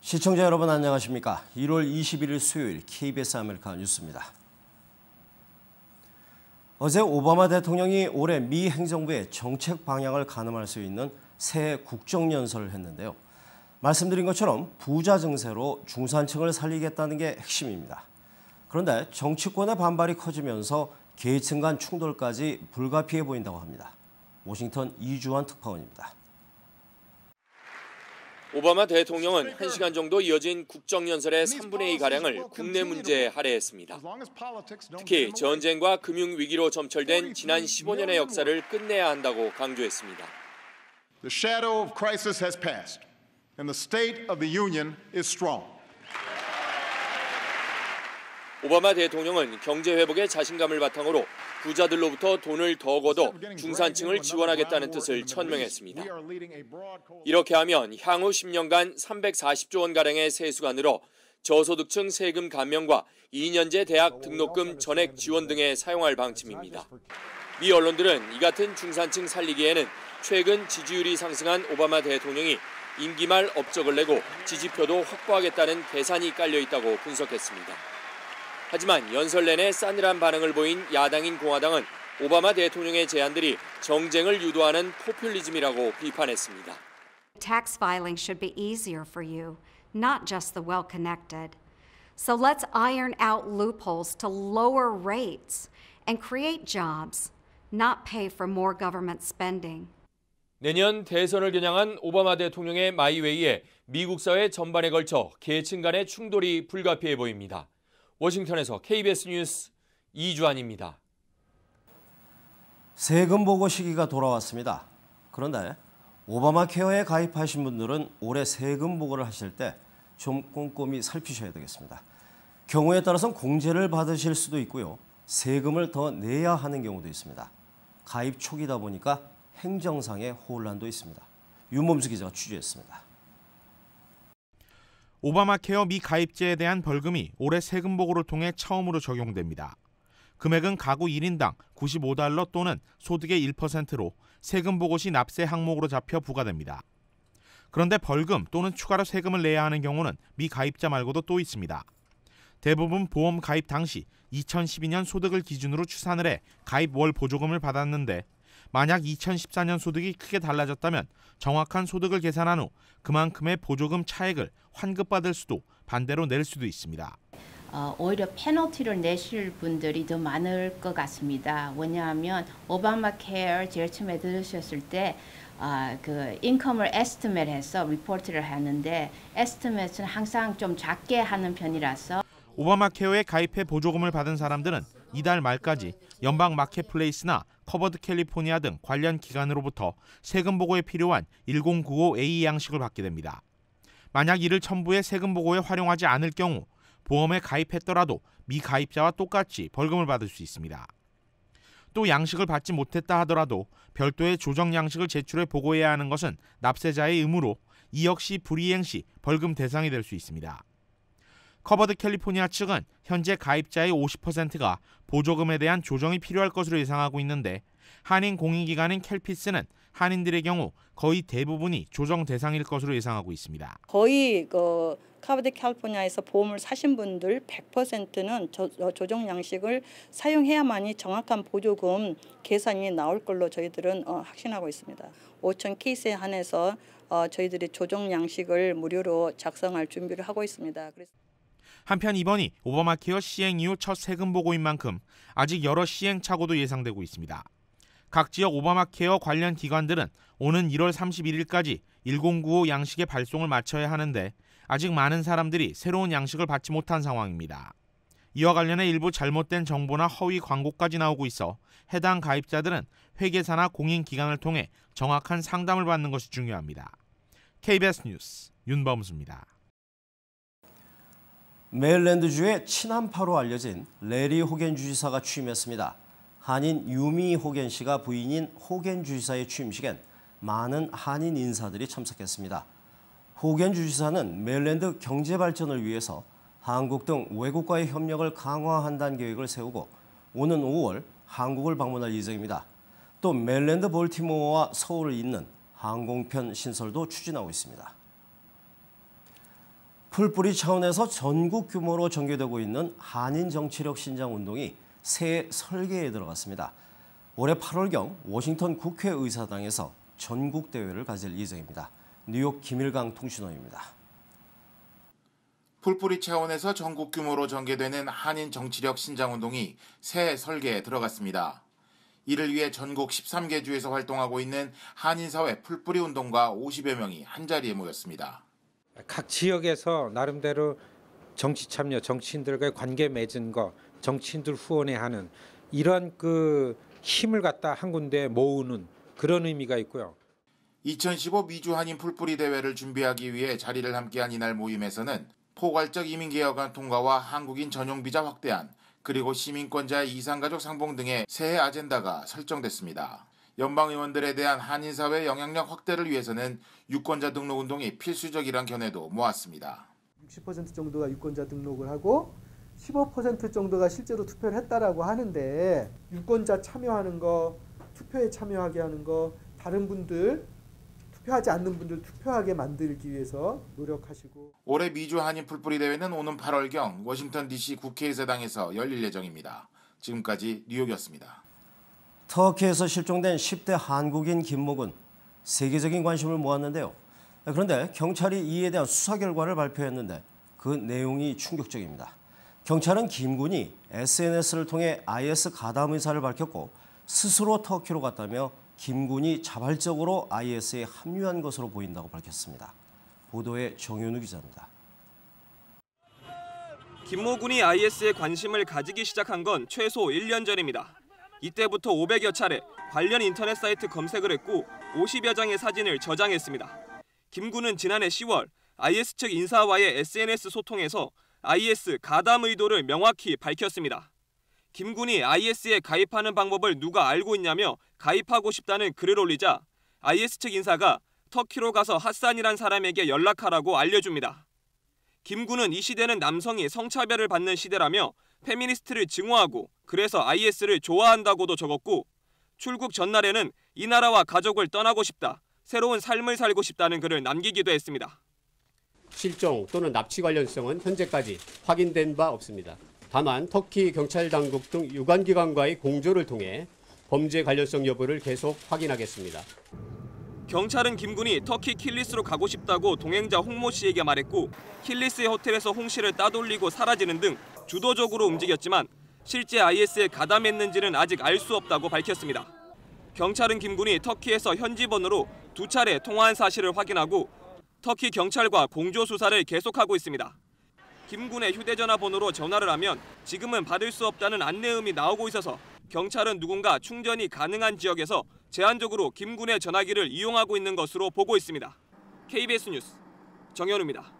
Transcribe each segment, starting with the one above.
시청자 여러분 안녕하십니까? 1월 21일 수요일 KBS 아메리카 뉴스입니다. 어제 오바마 대통령이 올해 미 행정부의 정책 방향을 가늠할 수 있는 새 국정연설을 했는데요. 말씀드린 것처럼 부자 증세로 중산층을 살리겠다는 게 핵심입니다. 그런데 정치권의 반발이 커지면서 계층 간 충돌까지 불가피해 보인다고 합니다. 워싱턴 이주환 특파원입니다. 오바마 대통령은 1시간 정도 이어진 국정연설의 3분의 2가량을 국내 문제에 할애했습니다. 특히 전쟁과 금융위기로 점철된 지난 15년의 역사를 끝내야 한다고 강조했습니다. The shadow of crisis has passed, and the state of the union is strong. 오바마 대통령은 경제 회복의 자신감을 바탕으로 부자들로부터 돈을 더 걷어 중산층을 지원하겠다는 뜻을 천명했습니다. 이렇게 하면 향후 10년간 340조 원가량의 세수가 늘어 저소득층 세금 감면과 2년제 대학 등록금 전액 지원 등에 사용할 방침입니다. 미 언론들은 이 같은 중산층 살리기에는 최근 지지율이 상승한 오바마 대통령이 임기 말 업적을 내고 지지표도 확보하겠다는 계산이 깔려 있다고 분석했습니다. 하지만 연설 내내 싸늘한 반응을 보인 야당인 공화당은 오바마 대통령의 제안들이 정쟁을 유도하는 포퓰리즘이라고 비판했습니다. Tax filing should be easier for you, not just the well-connected. So let's iron out loopholes to lower rates and create jobs, not pay for more government spending. 내년 대선을 겨냥한 오바마 대통령의 마이웨이에 미국 사회 전반에 걸쳐 계층 간의 충돌이 불가피해 보입니다. 워싱턴에서 KBS 뉴스 이주환입니다. 세금 보고 시기가 돌아왔습니다. 그런데 오바마 케어에 가입하신 분들은 올해 세금 보고를 하실 때 좀 꼼꼼히 살피셔야 되겠습니다. 경우에 따라서는 공제를 받으실 수도 있고요. 세금을 더 내야 하는 경우도 있습니다. 가입 초기다 보니까 행정상의 혼란도 있습니다. 윤범수 기자가 취재했습니다. 오바마 케어 미 가입자에 대한 벌금이 올해 세금 보고를 통해 처음으로 적용됩니다. 금액은 가구 1인당 95달러 또는 소득의 1%로 세금 보고 시 납세 항목으로 잡혀 부과됩니다. 그런데 벌금 또는 추가로 세금을 내야 하는 경우는 미 가입자 말고도 또 있습니다. 대부분 보험 가입 당시 2012년 소득을 기준으로 추산을 해 가입 월 보조금을 받았는데 만약 2014년 소득이 크게 달라졌다면 정확한 소득을 계산한 후 그만큼의 보조금 차액을 환급받을 수도 반대로 낼 수도 있습니다. 오히려 페널티를 내실 분들이 더 많을 것 같습니다. 왜냐하면 오바마 케어 제일 처음에 들으셨을 때 그 인컴을 에스티메이트해서 리포트를 하는데 에스티메이트는 항상 좀 작게 하는 편이라서 오바마 케어에 가입해 보조금을 받은 사람들은 이달 말까지 연방 마켓플레이스나 커버드 캘리포니아 등 관련 기관으로부터 세금 보고에 필요한 1095A 양식을 받게 됩니다. 만약 이를 첨부해 세금 보고에 활용하지 않을 경우 보험에 가입했더라도 미가입자와 똑같이 벌금을 받을 수 있습니다. 또 양식을 받지 못했다 하더라도 별도의 조정 양식을 제출해 보고해야 하는 것은 납세자의 의무로 이 역시 불이행 시 벌금 대상이 될 수 있습니다. 커버드 캘리포니아 측은 현재 가입자의 50%가 보조금에 대한 조정이 필요할 것으로 예상하고 있는데 한인 공인기관인 캘피스는 한인들의 경우 거의 대부분이 조정 대상일 것으로 예상하고 있습니다. 거의 커버드 캘리포니아에서 보험을 사신 분들 100%는 조정 양식을 사용해야만이 정확한 보조금 계산이 나올 걸로 저희들은 확신하고 있습니다. 5천 케이스에 한해서 저희들이 조정 양식을 무료로 작성할 준비를 하고 있습니다. 한편 이번이 오바마 케어 시행 이후 첫 세금 보고인 만큼 아직 여러 시행착오도 예상되고 있습니다. 각 지역 오바마 케어 관련 기관들은 오는 1월 31일까지 1095 양식의 발송을 마쳐야 하는데 아직 많은 사람들이 새로운 양식을 받지 못한 상황입니다. 이와 관련해 일부 잘못된 정보나 허위 광고까지 나오고 있어 해당 가입자들은 회계사나 공인기관을 통해 정확한 상담을 받는 것이 중요합니다. KBS 뉴스 윤범수입니다. 메릴랜드주의 친한파로 알려진 레리 호겐 주지사가 취임했습니다. 한인 유미 호겐 씨가 부인인 호겐 주지사의 취임식엔 많은 한인 인사들이 참석했습니다. 호겐 주지사는 메릴랜드 경제 발전을 위해서 한국 등 외국과의 협력을 강화한다는 계획을 세우고 오는 5월 한국을 방문할 예정입니다. 또 메릴랜드 볼티모어와 서울을 잇는 항공편 신설도 추진하고 있습니다. 풀뿌리 차원에서 전국 규모로 전개되고 있는 한인 정치력 신장 운동이 새해 설계에 들어갔습니다. 올해 8월경 워싱턴 국회의사당에서 전국 대회를 가질 예정입니다. 뉴욕 김일강 통신원입니다. 풀뿌리 차원에서 전국 규모로 전개되는 한인 정치력 신장 운동이 새해 설계에 들어갔습니다. 이를 위해 전국 13개 주에서 활동하고 있는 한인사회 풀뿌리 운동가 50여 명이 한자리에 모였습니다. 각 지역에서 나름대로 정치 참여, 정치인들과의 관계 맺은 거, 정치인들 후원에 하는 이런 힘을 갖다 한 군데 모으는 그런 의미가 있고요. 2015 미주 한인 풀뿌리 대회를 준비하기 위해 자리를 함께한 이날 모임에서는 포괄적 이민개혁안 통과와 한국인 전용 비자 확대안, 그리고 시민권자의 이산가족 상봉 등의 새해 아젠다가 설정됐습니다. 연방의원들에 대한 한인사회 영향력 확대를 위해서는 유권자 등록 운동이 필수적이란 견해도 모았습니다. 60% 정도가 유권자 등록을 하고 15% 정도가 실제로 투표를 했다라고 하는데 유권자 참여하는 거, 투표에 참여하게 하는 거, 다른 분들 투표하지 않는 분들 투표하게 만들기 위해서 노력하시고. 올해 미주 한인 풀뿌리 대회는 오는 8월경 워싱턴 DC 국회의사당에서 열릴 예정입니다. 지금까지 뉴욕이었습니다. 터키에서 실종된 10대 한국인 김목은 세계적인 관심을 모았는데요. 그런데 경찰이 이에 대한 수사 결과를 발표했는데 그 내용이 충격적입니다. 경찰은 김군이 SNS를 통해 IS 가담 의사를 밝혔고 스스로 터키로 갔다며 김군이 자발적으로 IS에 합류한 것으로 보인다고 밝혔습니다. 보도에 정현우 기자입니다. 김모군이 IS에 관심을 가지기 시작한 건 최소 1년 전입니다. 이때부터 500여 차례 관련 인터넷 사이트 검색을 했고 50여 장의 사진을 저장했습니다. 김군은 지난해 10월 IS 측 인사와의 SNS 소통에서 IS 가담 의도를 명확히 밝혔습니다. 김군이 IS에 가입하는 방법을 누가 알고 있냐며 가입하고 싶다는 글을 올리자 IS 측 인사가 터키로 가서 하산이란 사람에게 연락하라고 알려줍니다. 김군은 이 시대는 남성이 성차별을 받는 시대라며 페미니스트를 증오하고 그래서 IS를 좋아한다고도 적었고 출국 전날에는 이 나라와 가족을 떠나고 싶다, 새로운 삶을 살고 싶다는 글을 남기기도 했습니다. 실종 또는 납치 관련성은 현재까지 확인된 바 없습니다. 다만 터키 경찰 당국 등 유관기관과의 공조를 통해 범죄 관련성 여부를 계속 확인하겠습니다. 경찰은 김군이 터키 킬리스로 가고 싶다고 동행자 홍모 씨에게 말했고 킬리스의 호텔에서 홍 씨를 따돌리고 사라지는 등 주도적으로 움직였지만 실제 IS에 가담했는지는 아직 알 수 없다고 밝혔습니다. 경찰은 김군이 터키에서 현지 번호로 2차례 통화한 사실을 확인하고 터키 경찰과 공조 수사를 계속하고 있습니다. 김군의 휴대전화 번호로 전화를 하면 지금은 받을 수 없다는 안내음이 나오고 있어서 경찰은 누군가 충전이 가능한 지역에서 제한적으로 김군의 전화기를 이용하고 있는 것으로 보고 있습니다. KBS 뉴스 정현우입니다.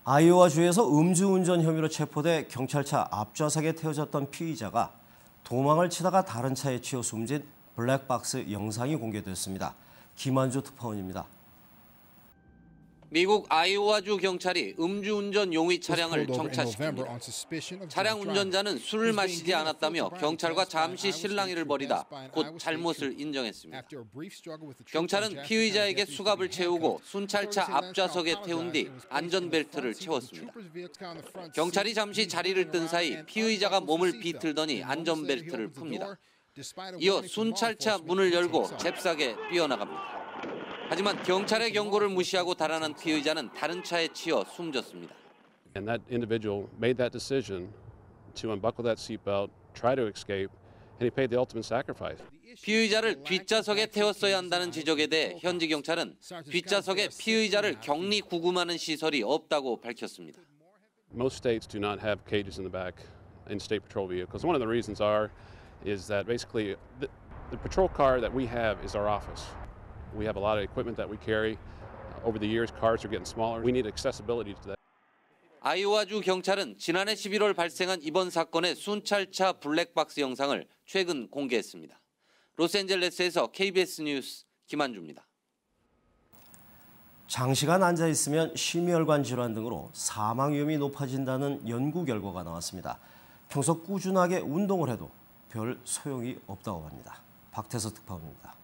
아이오와주에서 음주운전 혐의로 체포돼 경찰차 앞좌석에 태워졌던 피의자가 도망을 치다가 다른 차에 치여 숨진 블랙박스 영상이 공개됐습니다. 김한주 특파원입니다. 미국 아이오와주 경찰이 음주운전 용의 차량을 정차시킵니다. 차량 운전자는 술을 마시지 않았다며 경찰과 잠시 실랑이를 벌이다 곧 잘못을 인정했습니다. 경찰은 피의자에게 수갑을 채우고 순찰차 앞좌석에 태운 뒤 안전벨트를 채웠습니다. 경찰이 잠시 자리를 뜬 사이 피의자가 몸을 비틀더니 안전벨트를 풉니다. 이어 순찰차 문을 열고 잽싸게 뛰어나갑니다. 하지만 경찰의 경고를 무시하고 달아난 피의자는 다른 차에 치여 숨졌습니다. And that individual made that decision to unbuckle that seatbelt, try to escape, and he paid the ultimate sacrifice. 피의자를 뒷좌석에 태웠어야 한다는 지적에 대해 현지 경찰은 뒷좌석에 피의자를 격리 구금하는 시설이 없다고 밝혔습니다. Most states do not have cages in the back in state patrol vehicles. One of the reasons is that basically the patrol car that we have is our office. We have a lot of equipment that we carry. Over the years, cars are getting smaller. We need accessibility to that. 아이오와주 경찰은 지난해 11월 발생한 이번 사건의 순찰차 블랙박스 영상을 최근 공개했습니다. 로스앤젤레스에서 KBS 뉴스 김한주입니다. 장시간 앉아 있으면 심혈관 질환 등으로 사망 위험이 높아진다는 연구 결과가 나왔습니다. 평소 꾸준하게 운동을 해도 별 소용이 없다고 합니다. 박태서 특파원입니다.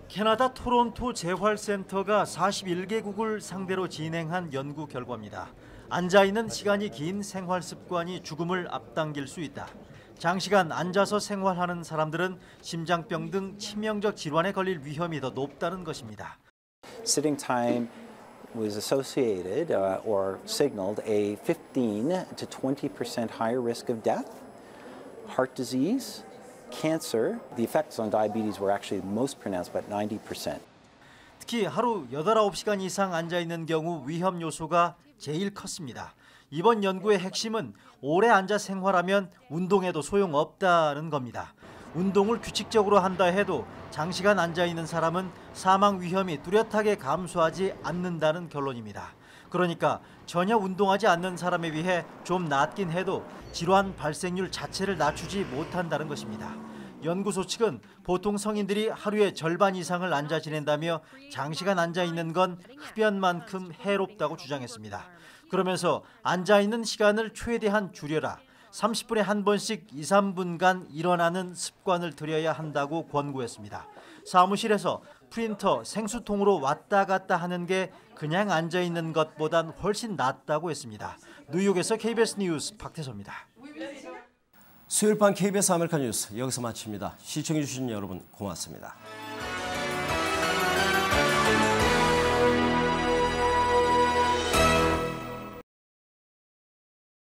캐나다 토론토 재활센터가 41개국을 상대로 진행한 연구 결과입니다. 앉아있는 시간이 긴 생활 습관이 죽음을 앞당길 수 있다. 장시간 앉아서 생활하는 사람들은 심장병 등 치명적 질환에 걸릴 위험이 더 높다는 것입니다. Sitting time was associated or signaled a 15 to 20% higher risk of death, heart disease, cancer. The effects on diabetes were actually most pronounced, about 90%. 특히 하루 8, 9시간 이상 앉아있는 경우 위험 요소가 제일 컸습니다. 이번 연구의 핵심은 오래 앉아 생활하면 운동에도 소용없다는 겁니다. 운동을 규칙적으로 한다 해도 장시간 앉아있는 사람은 사망 위험이 뚜렷하게 감소하지 않는다는 결론입니다. 그러니까 전혀 운동하지 않는 사람에 비해 좀 낫긴 해도 질환 발생률 자체를 낮추지 못한다는 것입니다. 연구소 측은 보통 성인들이 하루의 절반 이상을 앉아 지낸다며 장시간 앉아 있는 건 흡연만큼 해롭다고 주장했습니다. 그러면서 앉아 있는 시간을 최대한 줄여라. 30분에 한 번씩 2, 3분간 일어나는 습관을 들여야 한다고 권고했습니다. 사무실에서 프린터, 생수통으로 왔다 갔다 하는 게 그냥 앉아 있는 것보단 훨씬 낫다고 했습니다. 뉴욕에서 KBS 뉴스 박태서입니다. 수요일 밤 KBS 아메리카 뉴스 여기서 마칩니다. 시청해주신 여러분 고맙습니다.